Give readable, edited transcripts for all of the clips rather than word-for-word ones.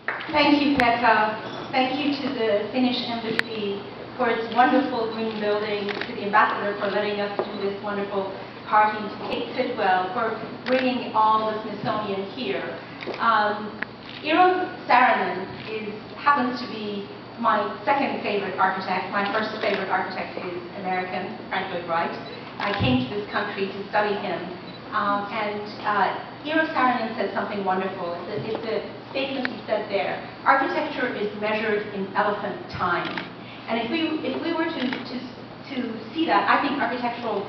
Thank you, Pekka. Thank you to the Finnish Embassy for its wonderful green building, to the ambassador for letting us do this wonderful party, to Kate Sitwell for bringing all the Smithsonian here. Eero Saarinen happens to be my second favorite architect. My first favorite architect is American, Frank Lloyd Wright. I came to this country to study him. Eero Saarinen said something wonderful. It's a statement he said there. Architecture is measured in elephant time. And if we were to see that, I think architectural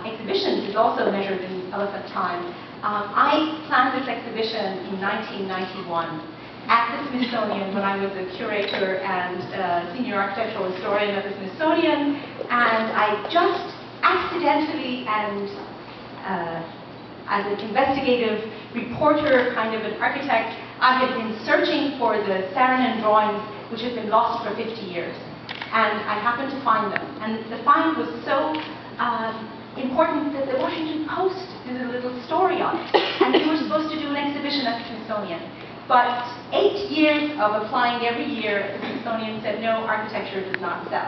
exhibitions is also measured in elephant time. I planned this exhibition in 1991 at the Smithsonian when I was a curator and senior architectural historian at the Smithsonian, and I just accidentally and as an investigative reporter, kind of an architect, I had been searching for the Saarinen drawings which had been lost for 50 years. And I happened to find them. And the find was so important that the Washington Post did a little story on it. And we were supposed to do an exhibition at the Smithsonian. But 8 years of applying every year, the Smithsonian said, no, architecture does not sell.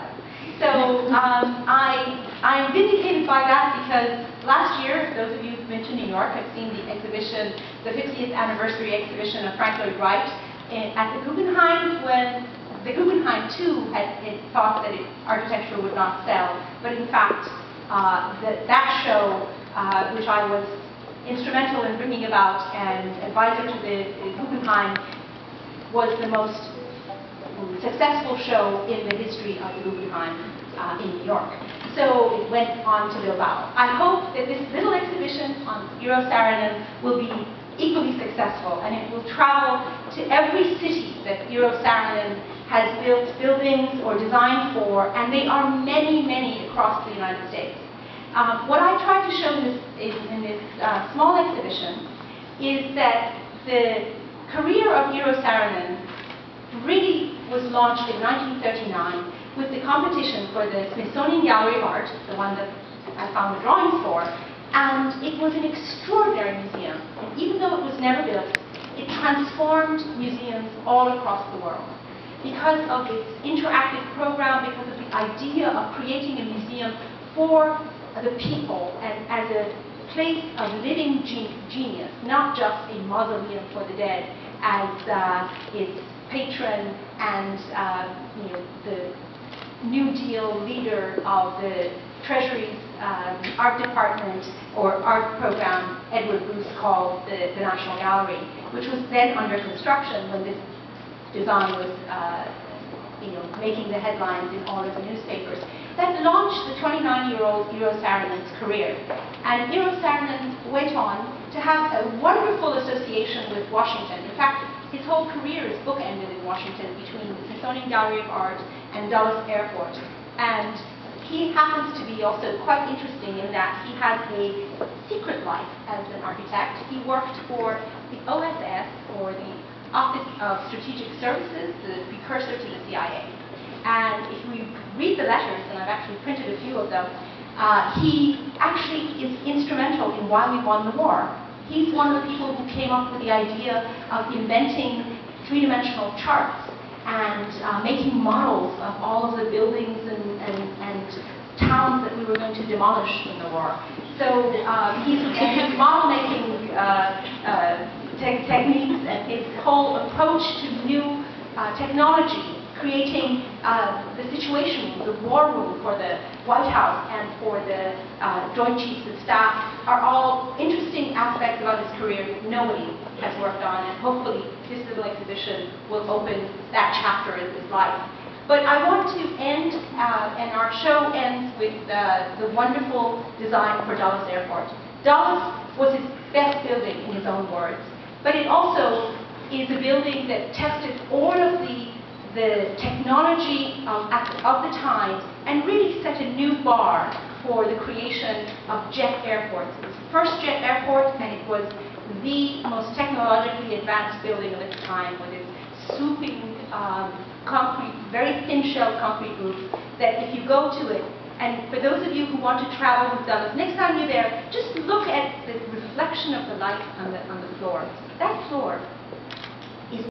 So I am vindicated by that because last year, those of you who've been to New York have seen the exhibition, the 50th anniversary exhibition of Frank Lloyd Wright at the Guggenheim, when the Guggenheim too had thought that architecture would not sell. But in fact, that show, which I was instrumental in bringing about and advisor to the Guggenheim, was the most successful show in the history of the Guggenheim in New York. So it went on to Bilbao. I hope that this little exhibition on Eero Saarinen will be equally successful, and it will travel to every city that Eero Saarinen has built buildings or designed for, and they are many, many across the United States. What I tried to show in this small exhibition is that the career of Eero Saarinen really was launched in 1939 with the competition for the Smithsonian Gallery of Art, the one that I found the drawings for, and it was an extraordinary museum. And even though it was never built, it transformed museums all across the world. Because of its interactive program, because of the idea of creating a museum for the people and as a place of living genius, not just a mausoleum for the dead, as its patron and the New Deal leader of the Treasury's art department or art program, Edward Bruce, called the National Gallery, which was then under construction when this design was making the headlines in all of the newspapers. That launched the 29-year-old Eero Saarinen's career. And Eero Saarinen went on to have a wonderful association with Washington. In fact, his whole career is bookended in Washington between the Smithsonian Gallery of Art and Dulles Airport. And he happens to be also quite interesting in that he has a secret life as an architect. He worked for the OSS, or the Office of Strategic Services, the precursor to the CIA. And if we read the letters, and I've actually printed a few of them, he actually is instrumental in why we won the war. He's one of the people who came up with the idea of inventing three-dimensional charts and making models of all of the buildings and towns that we were going to demolish in the war. So his model-making techniques and his whole approach to new technology, creating the situation room, the war room for the White House and for the Joint Chiefs of Staff, are all interesting aspects about his career that nobody has worked on, and hopefully this little exhibition will open that chapter in his life. But I want to end, and our show ends with the wonderful design for Dulles Airport. Dulles was his best building, in his own words, but it also is a building that tested all of the technology of the time and really set a new bar for the creation of jet airports. It was the first jet airport, and it was the most technologically advanced building of its time, with its swooping concrete, very thin-shell concrete roof, that if you go to it, and for those of you who want to travel with Dulles, next time you're there, just look at the reflection of the light on the floor. That floor